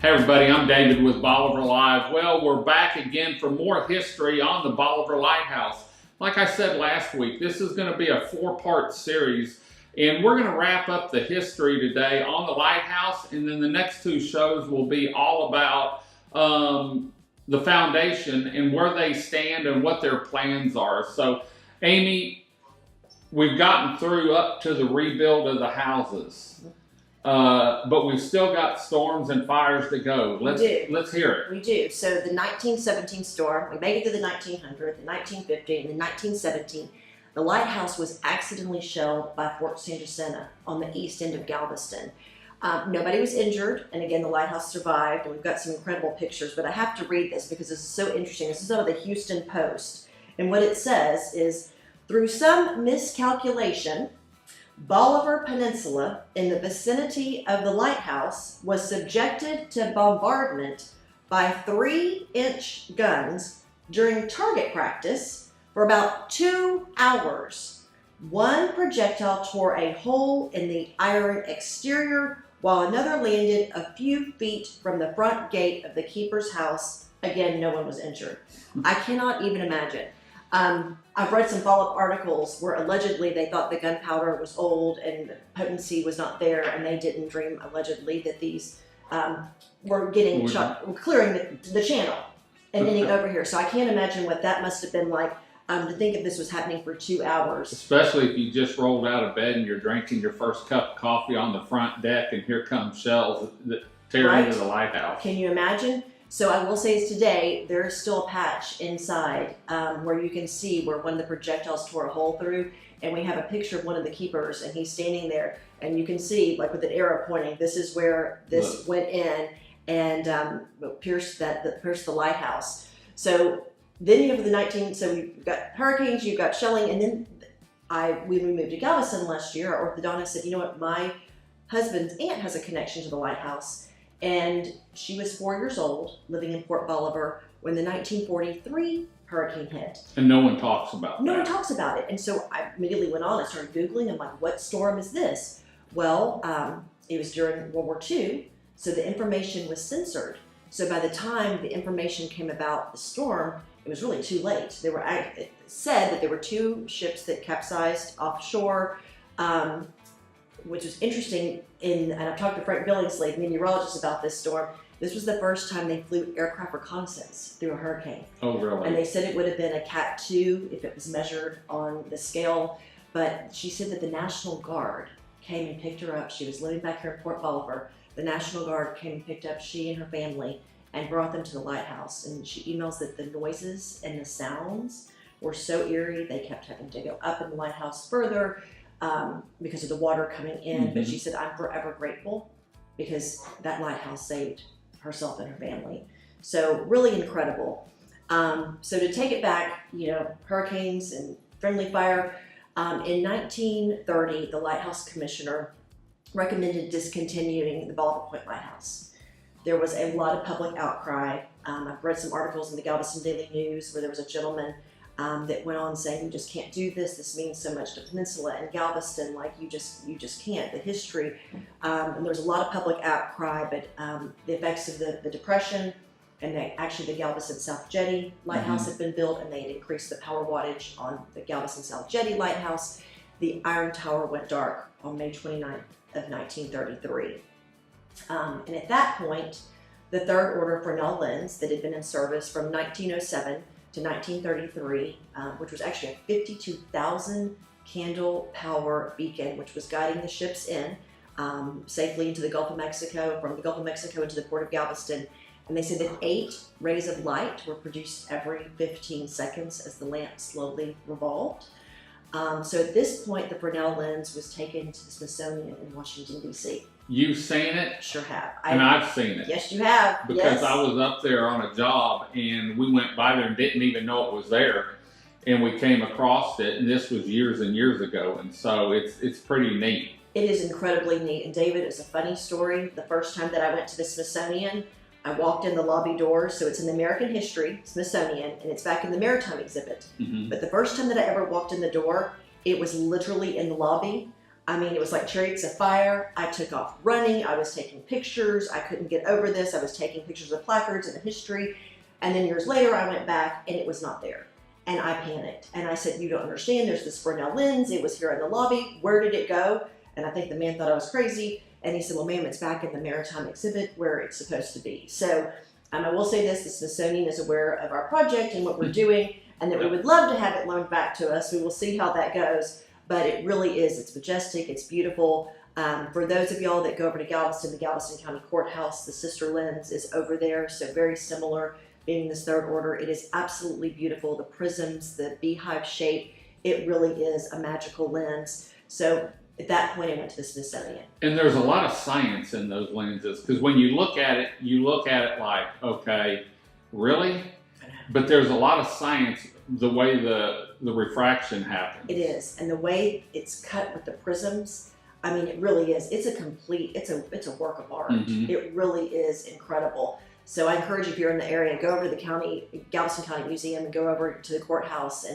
Hey everybody, I'm David with Bolivar Live. Well, we're back again for more history on the Bolivar Lighthouse. Like I said last week, this is going to be a 4-part series, and we're going to wrap up the history today on the lighthouse, and then the next 2 shows will be all about the foundation and where they stand and what their plans are. So, Amy, we've gotten through up to the rebuild of the houses. But we've still got storms and fires to go. Let's hear it. We do. So the 1917 storm, we made it to the 1900, the 1950, and the 1917. The lighthouse was accidentally shelled by Fort San Jacinto on the east end of Galveston. Nobody was injured, and again, the lighthouse survived, and we've got some incredible pictures, but I have to read this because this is so interesting. This is out of the Houston Post, and what it says is, through some miscalculation, Bolivar Peninsula in the vicinity of the lighthouse was subjected to bombardment by 3-inch guns during target practice for about 2 hours. One projectile tore a hole in the iron exterior, while another landed a few feet from the front gate of the keeper's house. Again, no one was injured. I cannot even imagine. I've read some follow-up articles where allegedly they thought the gunpowder was old and the potency was not there, and they didn't dream, allegedly, that these were getting shot, clearing the channel and ending over here. So I can't imagine what that must have been like to think if this was happening for 2 hours. Especially if you just rolled out of bed and you're drinking your first cup of coffee on the front deck, and here come shells that tear into the lighthouse. Can you imagine? So I will say is today, there is still a patch inside where you can see where one of the projectiles tore a hole through, and we have a picture of one of the keepers, and he's standing there, and you can see, like with an arrow pointing, this is where this went in and pierced the lighthouse. So then you have so we've got hurricanes, you've got shelling, and then when we moved to Galveston last year, our orthodontist said, you know what, my husband's aunt has a connection to the lighthouse. And she was 4 years old, living in Port Bolivar, when the 1943 hurricane hit. And no one talks about No one talks about it. And so I immediately went on and started Googling. I'm like, what storm is this? Well, it was during World War II, so the information was censored. So by the time the information came about the storm, it was really too late. It said that there were 2 ships that capsized offshore, which was interesting, and I've talked to Frank Billingsley, meteorologist, about this storm. This was the first time they flew aircraft reconnaissance through a hurricane. Oh, really? And they said it would have been a Cat 2 if it was measured on the scale. But she said that the National Guard came and picked her up. She was living back here in Port Bolivar. The National Guard came and picked up she and her family and brought them to the lighthouse. And she emails that the noises and the sounds were so eerie, they kept having to go up in the lighthouse further because of the water coming in. But she said, I'm forever grateful because that lighthouse saved herself and her family. So really incredible. So to take it back, hurricanes and friendly fire. In 1930, the Lighthouse Commissioner recommended discontinuing the Bolivar Point Lighthouse. There was a lot of public outcry. I've read some articles in the Galveston Daily News where there was a gentleman that went on saying, you just can't do this. This means so much to the peninsula and Galveston. Like you just can't. The history, and there's a lot of public outcry, but the effects of the Depression, and actually the Galveston South Jetty Lighthouse had been built, and they had increased the power wattage on the Galveston South Jetty Lighthouse. The Iron Tower went dark on May 29th of 1933. And at that point, the Third Order Fresnel lens that had been in service from 1907 to 1933, which was actually a 52,000 candle power beacon, which was guiding the ships in safely into the Gulf of Mexico, from the Gulf of Mexico into the port of Galveston. And they said that 8 rays of light were produced every 15 seconds as the lamp slowly revolved. So at this point, the Fresnel lens was taken to the Smithsonian in Washington, D.C. You've seen it? Sure have. And I've seen it. Yes, you have. Because I was up there on a job, and we went by there and didn't even know it was there. And we came across it, and this was years and years ago. And so it's pretty neat. It is incredibly neat. And David, it's a funny story. The first time that I went to the Smithsonian, I walked in the lobby doors. So it's in American History, Smithsonian, and it's back in the Maritime exhibit. But the first time that I ever walked in the door, it was literally in the lobby. I mean, it was like chariots of fire. I took off running. I was taking pictures. I couldn't get over this. I was taking pictures of placards and the history. And then years later, I went back and it was not there. And I panicked. And I said, you don't understand. There's this Brunel lens. It was here in the lobby. Where did it go? And I think the man thought I was crazy. And he said, well, ma'am, it's back in the Maritime exhibit where it's supposed to be. So I will say this, the Smithsonian is aware of our project and what we're doing, and that we would love to have it loaned back to us. We will see how that goes. But it really is. It's majestic. It's beautiful. For those of y'all that go over to Galveston, the Galveston County Courthouse, the sister lens is over there. So very similar, being this third order. It is absolutely beautiful. The prisms, the beehive shape, it really is a magical lens. So at that point, I went to the Smithsonian. And there's a lot of science in those lenses, because when you look at it like, okay, really? But there's a lot of science the way the refraction happens. It is, and the way it's cut with the prisms, I mean, it really is. It's a complete, it's a work of art. Mm-hmm. It really is incredible. So I encourage you, if you're in the area, go over to the Galveston County Museum and go over to the courthouse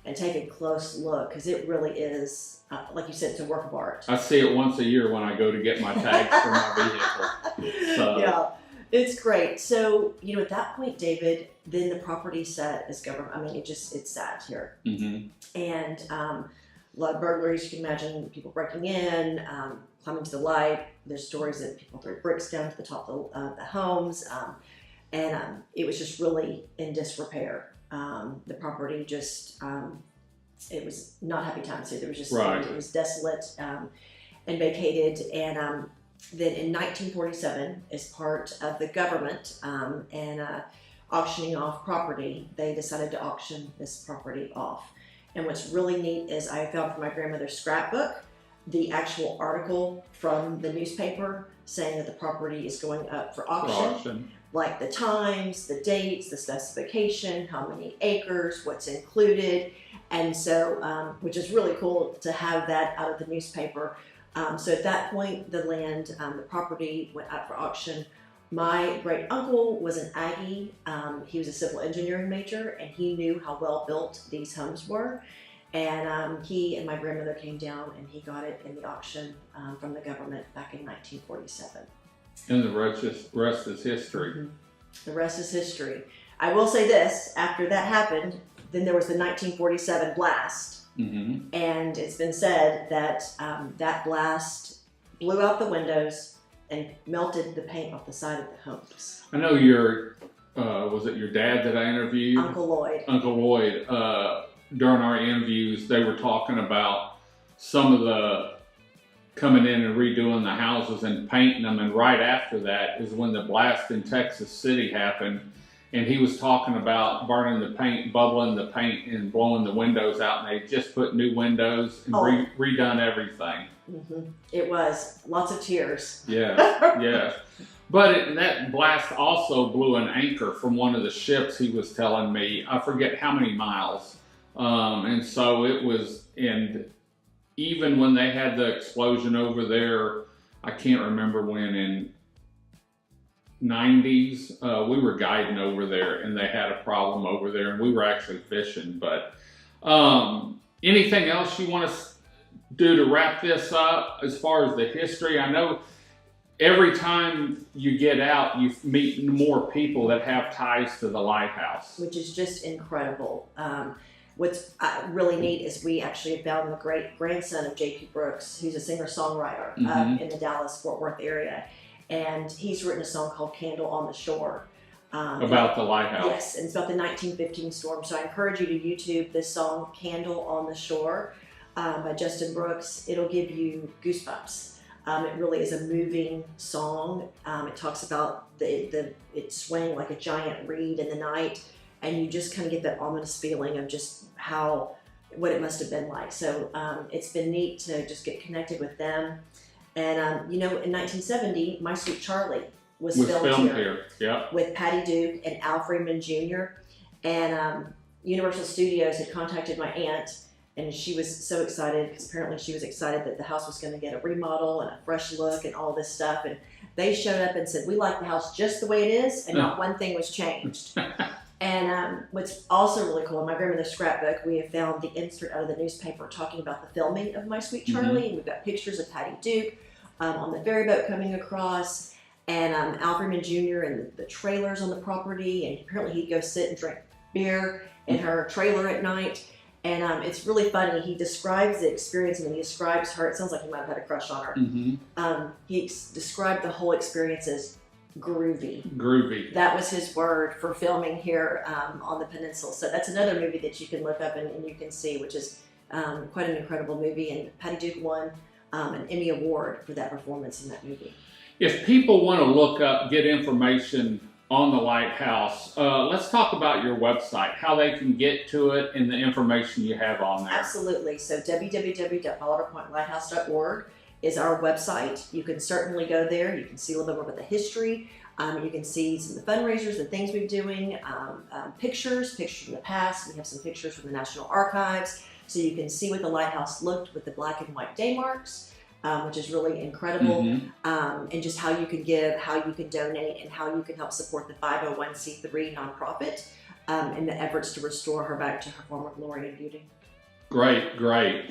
and take a close look, because it really is, like you said, it's a work of art. I see it once a year when I go to get my tags for my vehicle. So. Yeah, it's great. So, at that point, David, then the property set is government. I mean, it's sad here. Mm-hmm. And a lot of burglaries, you can imagine, people breaking in, climbing to the light. There's stories that people threw bricks down to the top of the homes. And it was just really in disrepair. The property just, it was not happy times here. There was just, right. It was desolate and vacated. And then in 1947, as part of the government and auctioning off property, they decided to auction this property off. And what's really neat is I found from my grandmother's scrapbook the actual article from the newspaper saying that the property is going up for auction. Like the times, the dates, the specification, how many acres, what's included. And so, which is really cool to have that out of the newspaper. So at that point, the land, the property went up for auction. My great uncle was an Aggie. He was a civil engineering major, and he knew how well built these homes were. And he and my grandmother came down and he got it in the auction from the government back in 1947. And the rest is history. Mm-hmm. The rest is history. I will say this, after that happened, then there was the 1947 blast. Mm-hmm. And it's been said that that blast blew out the windows and melted the paint off the side of the homes. I know was it your dad that I interviewed? Uncle Lloyd. Uncle Lloyd. During our interviews, they were talking about some of the coming in and redoing the houses and painting them, and right after that is when the blast in Texas City happened, and he was talking about burning the paint, bubbling the paint, and blowing the windows out, and they just put new windows and redone everything. Mm-hmm. It was lots of tears. Yeah, yeah. But that blast also blew an anchor from one of the ships, he was telling me. I forget how many miles. And so it was, and even when they had the explosion over there, I can't remember when, in 90s, we were guiding over there and they had a problem over there and we were actually fishing. But anything else you want to do to wrap this up as far as the history? I know every time you get out, you meet more people that have ties to the lighthouse. Which is just incredible. What's really neat is we actually have found the great grandson of J.P. Brooks, who's a singer-songwriter in the Dallas-Fort Worth area. And he's written a song called Candle on the Shore. About the lighthouse. Yes, and it's about the 1915 storm. So I encourage you to YouTube this song, Candle on the Shore, by Justin Brooks. It'll give you goosebumps. It really is a moving song. It talks about it swaying like a giant reed in the night. And you just kind of get that ominous feeling of just what it must have been like. So it's been neat to just get connected with them. And, in 1970, My Sweet Charlie was filmed here. Yeah. With Patty Duke and Al Freeman Jr. And Universal Studios had contacted my aunt, and she was so excited because apparently she was excited that the house was going to get a remodel and a fresh look and all this stuff. And they showed up and said, we like the house just the way it is, and not one thing was changed. And what's also really cool, in my grandmother's scrapbook, we have found the insert out of the newspaper talking about the filming of My Sweet Charlie. And we've got pictures of Patty Duke on the ferry boat coming across, and Al Freeman Jr. and the trailers on the property. And apparently he'd go sit and drink beer in her trailer at night. And it's really funny. He describes the experience, and he describes her. It sounds like he might have had a crush on her. He described the whole experience as groovy. Groovy. That was his word for filming here on the peninsula. So that's another movie that you can look up and you can see, which is quite an incredible movie. And Patty Duke won an Emmy Award for that performance in that movie. If people want to look up, get information on the Lighthouse, let's talk about your website, how they can get to it, and the information you have on there. Absolutely. So www.bolivarpointlighthouse.org is our website. You can certainly go there. You can see a little bit more about the history. You can see some of the fundraisers, the things we're doing, pictures from the past. We have some pictures from the National Archives. So you can see what the lighthouse looked with the black and white day marks, which is really incredible. And just how you can give, how you can donate, and how you can help support the 501c3 nonprofit in the efforts to restore her back to her former glory and beauty. Great, great.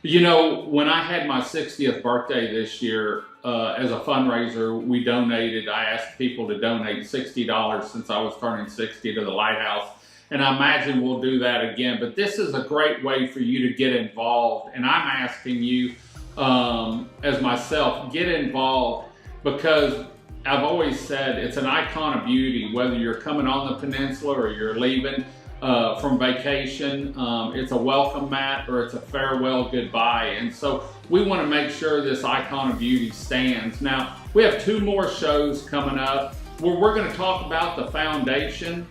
You know, when I had my 60th birthday this year, as a fundraiser, we donated, I asked people to donate $60 since I was turning 60 to the Lighthouse. And I imagine we'll do that again. But this is a great way for you to get involved. And I'm asking you, as myself, get involved, because I've always said it's an icon of beauty, whether you're coming on the peninsula or you're leaving from vacation. It's a welcome mat or it's a farewell goodbye. And so we want to make sure this icon of beauty stands. Now, we have 2 more shows coming up where we're going to talk about the foundation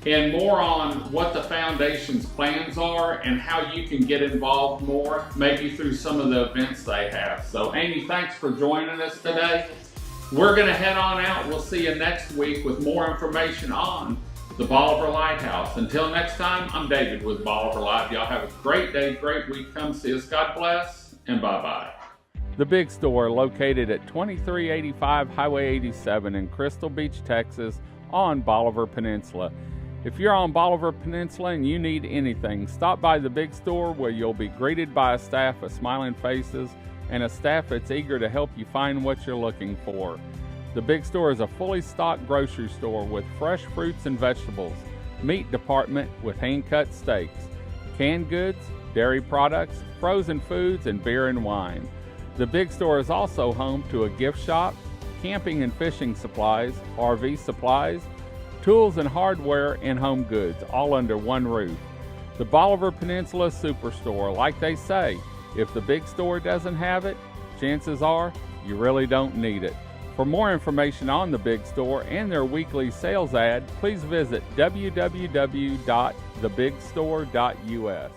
and more on what the foundation's plans are and how you can get involved more, maybe through some of the events they have. So Amy, thanks for joining us today. We're going to head on out. We'll see you next week with more information on the Bolivar Lighthouse. Until next time, I'm David with Bolivar Live. Y'all have a great day, great week. Come see us. God bless, and bye-bye. The Big Store, located at 2385 Highway 87 in Crystal Beach, Texas, on Bolivar Peninsula. If you're on Bolivar Peninsula and you need anything, stop by the Big Store, where you'll be greeted by a staff of smiling faces and a staff that's eager to help you find what you're looking for. The Big Store is a fully stocked grocery store with fresh fruits and vegetables, meat department with hand-cut steaks, canned goods, dairy products, frozen foods, and beer and wine. The Big Store is also home to a gift shop, camping and fishing supplies, RV supplies, tools and hardware, and home goods, all under one roof. The Bolivar Peninsula Superstore, like they say, if the Big Store doesn't have it, chances are you really don't need it. For more information on the Big Store and their weekly sales ad, please visit www.thebigstore.us.